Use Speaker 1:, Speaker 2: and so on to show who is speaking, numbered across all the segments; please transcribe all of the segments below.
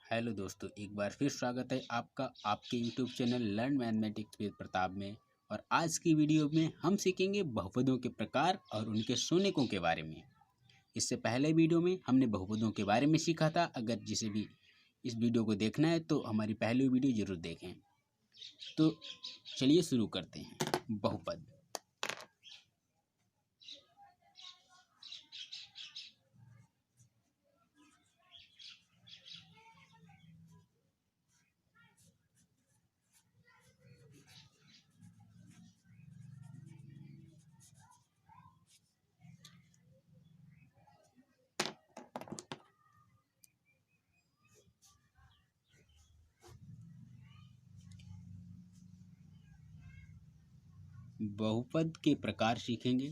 Speaker 1: Hello दोस्तों, एक बार फिर स्वागत है आपका आपके YouTube channel learn mathematics with Pratap में। और आज की वीडियो में हम सीखेंगे बहुपदों के प्रकार और उनके शून्यकों के बारे में। इससे पहले वीडियो में हमने बहुपदों के बारे में सीखा था। अगर जिसे भी इस वीडियो को देखना है तो हमारी पहली वीडियो ज़रूर देखें। तो चलिए शुरू करते हैं। बहुपद। बहुपद के प्रकार सीखेंगे।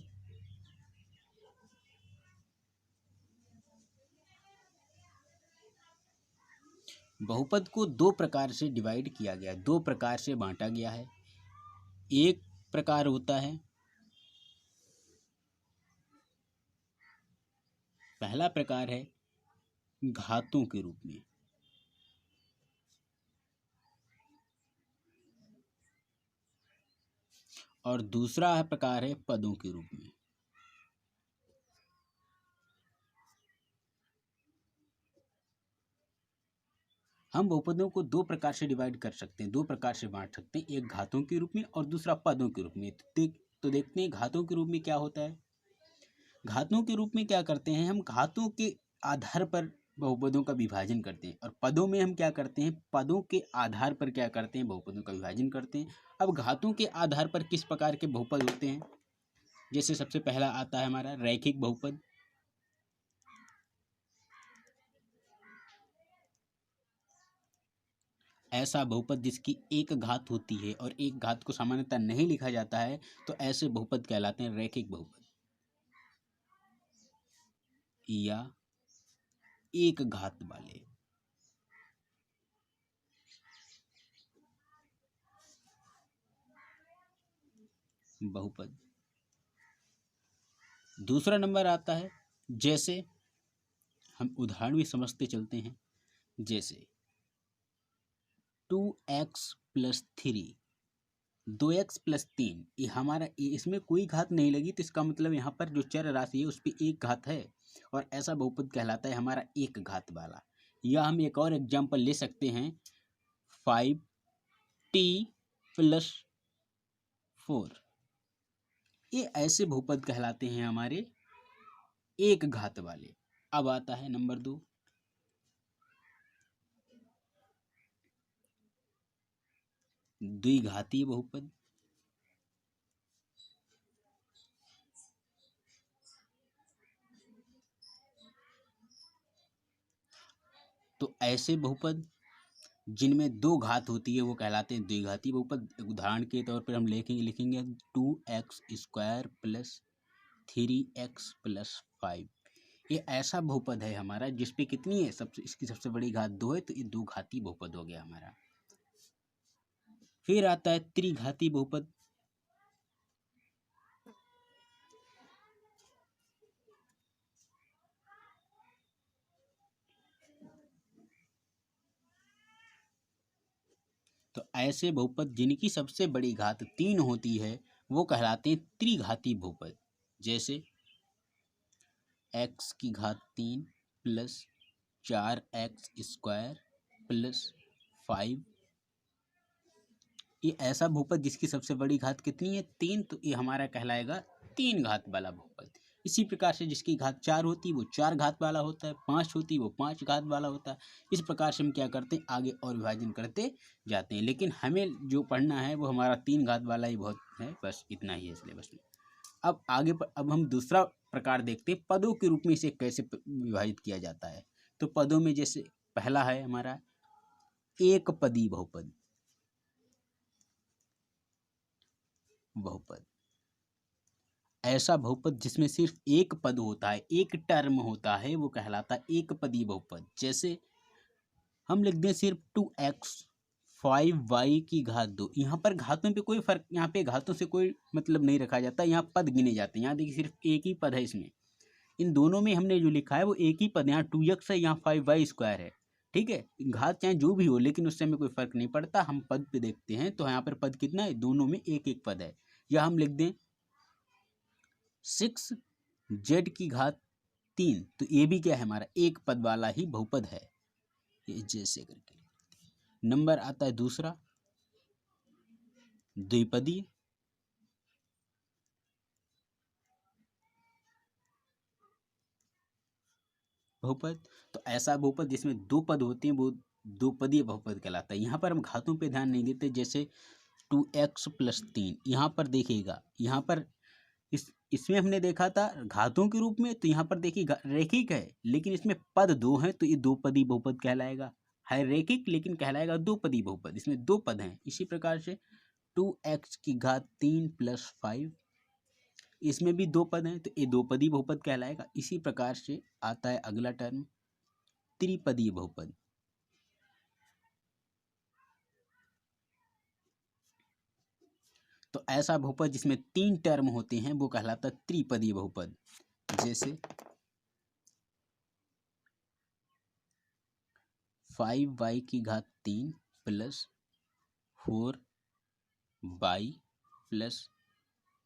Speaker 1: बहुपद को दो प्रकार से डिवाइड किया गया है, दो प्रकार से बांटा गया है। एक प्रकार होता है, पहला प्रकार है घातों के रूप में, और दूसरा प्रकार है पदों के रूप में। हम बहुपदों को दो प्रकार से डिवाइड कर सकते हैं, दो प्रकार से बांट सकते हैं, एक घातों के रूप में और दूसरा पदों के रूप में। तो देखते हैं घातों के रूप में क्या होता है। घातों के रूप में क्या करते हैं, हम घातों के आधार पर बहुपदों का विभाजन करते हैं, और पदों में हम क्या करते हैं, पदों के आधार पर क्या करते हैं, बहुपदों का विभाजन करते हैं। अब घातों के आधार पर किस प्रकार के बहुपद होते हैं, जैसे सबसे पहला आता है हमारा रैखिक बहुपद। ऐसा बहुपद जिसकी एक घात होती है और एक घात को सामान्यतः नहीं लिखा जाता है, तो ऐसे बहुपद कहलाते हैं रैखिक बहुपद या एक घात वाले। बहुपद। दूसरा नंबर आता है, जैसे हम उदाहरण भी समझते चलते हैं, जैसे 2x + 3, 2x + 3, ये हमारा इसमें कोई घात नहीं लगी, तो इसका मतलब यहाँ पर जो चर राशि है उस पर एक घात है, और ऐसा बहुपद कहलाता है हमारा एक घात वाला। या हम एक और एग्जाम्पल ले सकते हैं, 5t + 4, ये ऐसे बहुपद कहलाते हैं हमारे एक घात वाले। अब आता है नंबर 2, द्विघातीय बहुपद। तो ऐसे बहुपद जिनमें दो घात होती है वो कहलाते हैं द्विघाती बहुपद। उदाहरण के तौर पर हम लिखेंगे 2x² + 3x + 5। ये ऐसा बहुपद है हमारा जिसपे कितनी है, इसकी सबसे बड़ी घात 2 है, तो ये दो घाती बहुपद हो गया हमारा। फिर आता है त्रिघाती बहुपद। तो ऐसे बहुपद जिनकी सबसे बड़ी घात 3 होती है वो कहलाते हैं त्रिघाती बहुपद। जैसे x की घात 3 + 4x² + 5, ये ऐसा बहुपद जिसकी सबसे बड़ी घात कितनी है, 3, तो ये हमारा कहलाएगा तीन घात वाला बहुपद। इसी प्रकार से जिसकी घात 4 होती है वो 4 घात वाला होता है, 5 होती है वो 5 घात वाला होता है। इस प्रकार से हम क्या करते हैं, आगे और विभाजन करते जाते हैं, लेकिन हमें जो पढ़ना है वो हमारा 3 घात वाला ही बहुत है, बस इतना ही है सिलेबस में। अब हम दूसरा प्रकार देखते हैं, पदों के रूप में इसे कैसे विभाजित किया जाता है। तो पदों में जैसे पहला है हमारा एक पदी बहुपद। ऐसा बहुपद जिसमें सिर्फ एक पद होता है, एक टर्म होता है, वो कहलाता है एक पदी बहुपद। जैसे हम लिख दें सिर्फ 2x 5y की घात 2। यहाँ पर घातों पे कोई फर्क, यहाँ पे घातों से कोई मतलब नहीं रखा जाता, यहाँ पद गिने जाते हैं। यहाँ देखिए सिर्फ एक ही पद है इसमें, इन दोनों में हमने जो लिखा है वो एक ही पद, यहाँ 2x है, यहाँ 5y² है, ठीक है, घात चाहे जो भी हो लेकिन उससे हमें कोई फर्क नहीं पड़ता। हम पद पे देखते हैं तो यहाँ पर पद कितना है, दोनों में एक एक पद है। या हम लिख दें 6z की घात 3, तो ये भी क्या है, हमारा एक पद वाला ही बहुपद है। ये जैसे करके नंबर आता है दूसरा द्विपदीय। बहुपद, तो ऐसा बहुपद जिसमें दो पद होते हैं वो दोपदीय बहुपद कहलाता है। यहाँ पर हम घातों पे ध्यान नहीं देते, जैसे 2x + 3, यहाँ पर देखिएगा, यहाँ पर इसमें हमने देखा था घातों के रूप में, तो यहाँ पर देखिए रैखिक है लेकिन इसमें पद दो हैं तो ये दोपदी बहुपद कहलाएगा। है रैखिक लेकिन कहलाएगा दोपदी बहुपद, इसमें दो पद हैं। इसी प्रकार से 2x की घात 3 + 5, इसमें भी दो पद हैं तो ये दोपदी बहुपद कहलाएगा। इसी प्रकार से आता है अगला टर्म त्रिपदीय बहुपद। तो ऐसा बहुपद जिसमें 3 टर्म होते हैं वो कहलाता है त्रिपदीय बहुपद। जैसे 5y की घात 3 + 4y +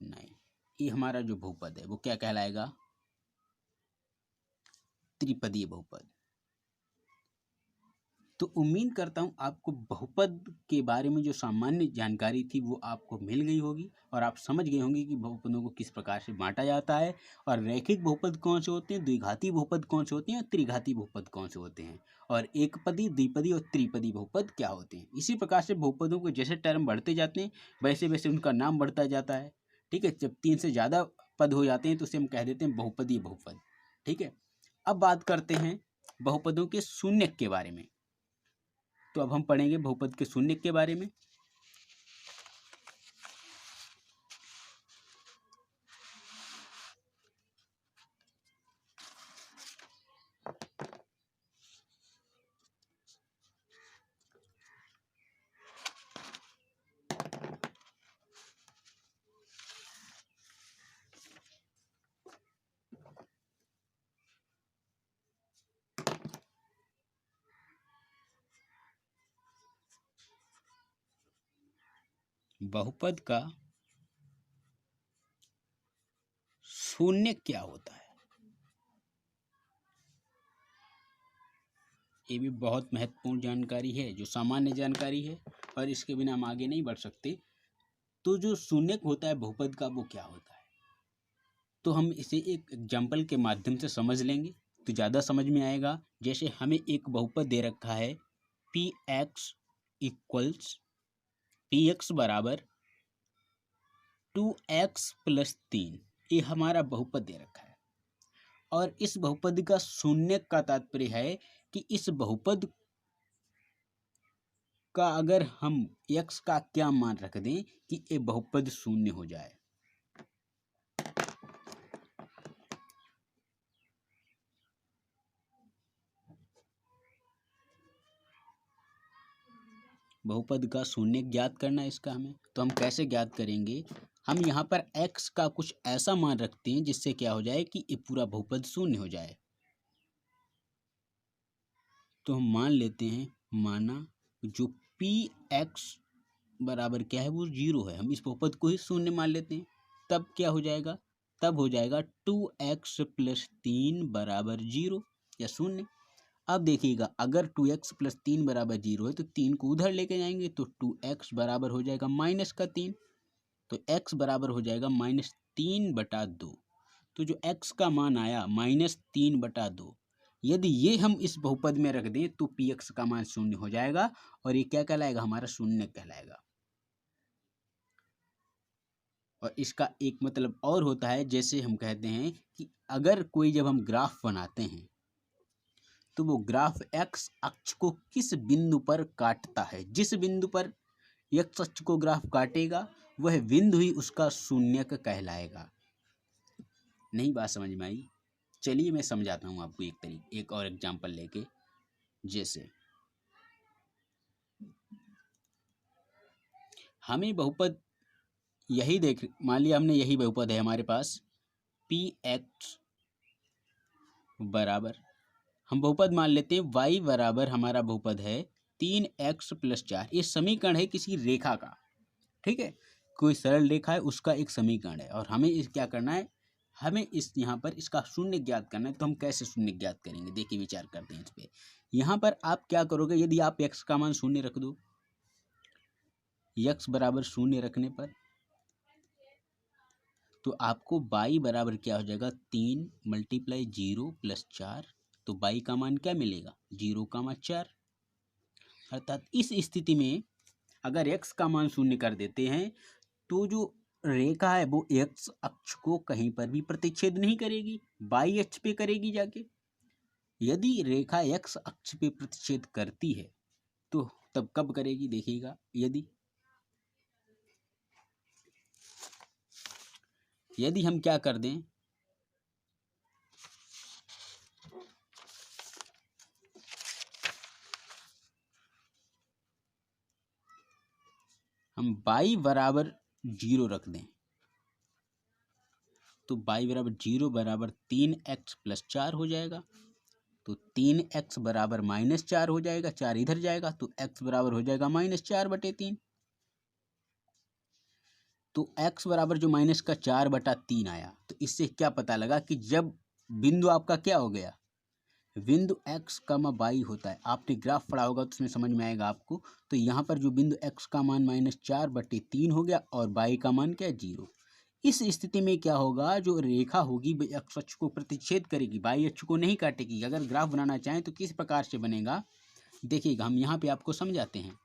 Speaker 1: 9, ये हमारा जो बहुपद है वो क्या कहलाएगा, त्रिपदीय बहुपद। तो उम्मीद करता हूँ आपको बहुपद के बारे में जो सामान्य जानकारी थी वो आपको मिल गई होगी और आप समझ गए होंगे कि बहुपदों को किस प्रकार से बांटा जाता है और रैखिक बहुपद कौन से होते हैं, द्विघाती बहुपद कौन से होते हैं, त्रिघाती बहुपद कौन से होते हैं, और एकपदी, द्विपदी और त्रिपदी बहुपद क्या होते हैं। इसी प्रकार से बहुपदों को जैसे टर्म बढ़ते जाते हैं वैसे वैसे उनका नाम बढ़ता जाता है। ठीक है, जब 3 से ज़्यादा पद हो जाते हैं तो उसे हम कह देते हैं बहुपदीय बहुपद। ठीक है, अब बात करते हैं बहुपदों के शून्यक के बारे में। तो अब हम पढ़ेंगे बहुपद के शून्यक के बारे में। बहुपद का शून्यक क्या होता है, ये भी बहुत महत्वपूर्ण जानकारी है जो सामान्य जानकारी है और इसके बिना हम आगे नहीं बढ़ सकते। तो जो शून्यक होता है बहुपद का वो क्या होता है, तो हम इसे एक एग्जाम्पल के माध्यम से समझ लेंगे तो ज़्यादा समझ में आएगा। जैसे हमें एक बहुपद दे रखा है px बराबर 2x + 3, ये हमारा बहुपद दे रखा है और इस बहुपद का शून्यक का तात्पर्य है कि इस बहुपद का अगर हम x का क्या मान रख दें कि ये बहुपद शून्य हो जाए। बहुपद का शून्य ज्ञात करना है इसका हमें, तो हम कैसे ज्ञात करेंगे, हम यहाँ पर x का कुछ ऐसा मान रखते हैं जिससे क्या हो जाए कि ये पूरा बहुपद शून्य हो जाए। तो हम मान लेते हैं, माना जो px बराबर क्या है वो 0 है, हम इस बहुपद को ही शून्य मान लेते हैं। तब क्या हो जाएगा, तब हो जाएगा 2x + 3 बराबर 0 या शून्य। अब देखिएगा अगर 2x + 3 बराबर 0 है तो 3 को उधर लेके जाएंगे तो 2x बराबर हो जाएगा -3, तो x बराबर हो जाएगा -3/2। तो जो x का मान आया -3/2, यदि ये हम इस बहुपद में रख दें तो px का मान शून्य हो जाएगा और ये क्या कहलाएगा, हमारा शून्य कहलाएगा। और इसका एक मतलब और होता है, जैसे हम कहते हैं कि अगर कोई जब हम ग्राफ बनाते हैं तो वो ग्राफ x अक्ष को किस बिंदु पर काटता है, जिस बिंदु पर x अक्ष को ग्राफ काटेगा वह बिंदु ही उसका शून्यक कहलाएगा। नहीं बात समझ में आई? चलिए मैं समझाता हूँ आपको एक और एग्जांपल लेके। जैसे हमें बहुपद यही मान लिया हमने यही बहुपद है हमारे पास px बराबर, हम बहुपद मान लेते हैं y बराबर हमारा बहुपद है 3x + 4। ये समीकरण है किसी रेखा का, ठीक है, कोई सरल रेखा है उसका एक समीकरण है और हमें इस क्या करना है, हमें इस यहाँ पर इसका शून्य ज्ञात करना है। तो हम कैसे शून्य ज्ञात करेंगे, देखिए विचार करते हैं इस पे। यहाँ पर आप क्या करोगे, यदि आप x का मान शून्य रख दो, x बराबर शून्य रखने पर तो आपको y बराबर क्या हो जाएगा, 3 × 0 + 4। तो y का मान क्या मिलेगा, 0,4। अर्थात इस स्थिति में अगर x का मान शून्य कर देते हैं तो जो रेखा है वो x अक्ष को कहीं पर भी प्रतिच्छेद नहीं करेगी, y अक्ष पे करेगी जाके। यदि रेखा x अक्ष पे प्रतिच्छेद करती है तो तब कब करेगी, देखिएगा। यदि हम क्या कर दें, हम y बराबर 0 रख दें तो y बराबर 0 बराबर 3x + 4 हो जाएगा। तो 3x बराबर -4 हो जाएगा, 4 इधर जाएगा तो x बराबर हो जाएगा -4/3। तो x बराबर जो -4/3 आया, तो इससे क्या पता लगा कि जब बिंदु आपका क्या हो गया, बिंदु x, y होता है, आपने ग्राफ पढ़ा होगा तो उसमें समझ में आएगा आपको। तो यहाँ पर जो बिंदु x का मान -4/3 हो गया और y का मान क्या है, 0। इस स्थिति में क्या होगा, जो रेखा होगी वो x अक्ष को प्रतिच्छेद करेगी, y अक्ष को नहीं काटेगी। अगर ग्राफ बनाना चाहें तो किस प्रकार से बनेगा, देखिएगा, हम यहाँ पे आपको समझाते हैं।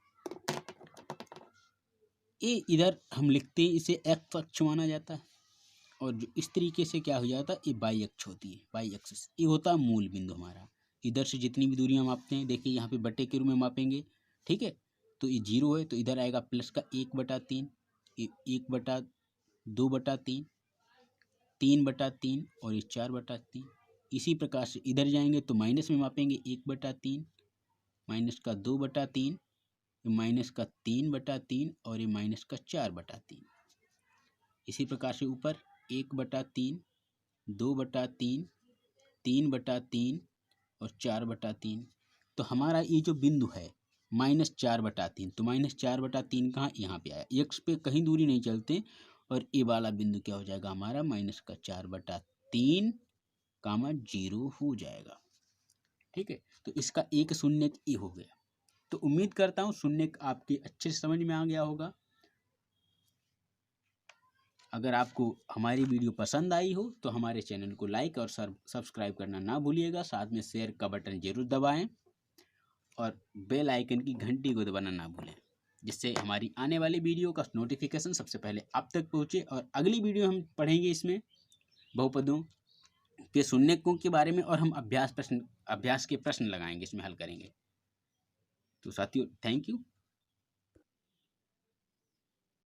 Speaker 1: ये इधर हम लिखते हैं, इसे x अक्ष माना जाता है और जो इस तरीके से क्या हो जाता है, ये y अक्ष होती है, y एक्सिस। ये होता है मूल बिंदु हमारा। इधर से जितनी भी दूरी हम मापते हैं, देखिए यहाँ पे बटे के रूप में मापेंगे, ठीक है। तो ये 0 है तो इधर आएगा प्लस का 1/3, 1/2/3, 3/3 और ये 4/3। इसी प्रकार से इधर जाएंगे तो माइनस में मापेंगे, 1/3, माइनस का 2/3, माइनस का 3/3 और ये माइनस का 4/3। इसी प्रकार से ऊपर 1/3, 2/3, 3/3 और 4/3। तो हमारा ये जो बिंदु है -4/3, तो -4/3 कहाँ, यहाँ पे आया, x पे कहीं दूरी नहीं चलते और ये वाला बिंदु क्या हो जाएगा हमारा, -4/3, 0 हो जाएगा, ठीक है। तो इसका एक शून्य ई हो गया। तो उम्मीद करता हूँ शून्य आपके अच्छे से समझ में आ गया होगा। अगर आपको हमारी वीडियो पसंद आई हो तो हमारे चैनल को लाइक और सब्सक्राइब करना ना भूलिएगा। साथ में शेयर का बटन जरूर दबाएं और बेल आइकन की घंटी को दबाना ना भूलें, जिससे हमारी आने वाली वीडियो का नोटिफिकेशन सबसे पहले आप तक पहुंचे। और अगली वीडियो हम पढ़ेंगे इसमें बहुपदों के शून्यकों के बारे में और हम अभ्यास के प्रश्न लगाएंगे, इसमें हल करेंगे। तो साथियों, थैंक यू।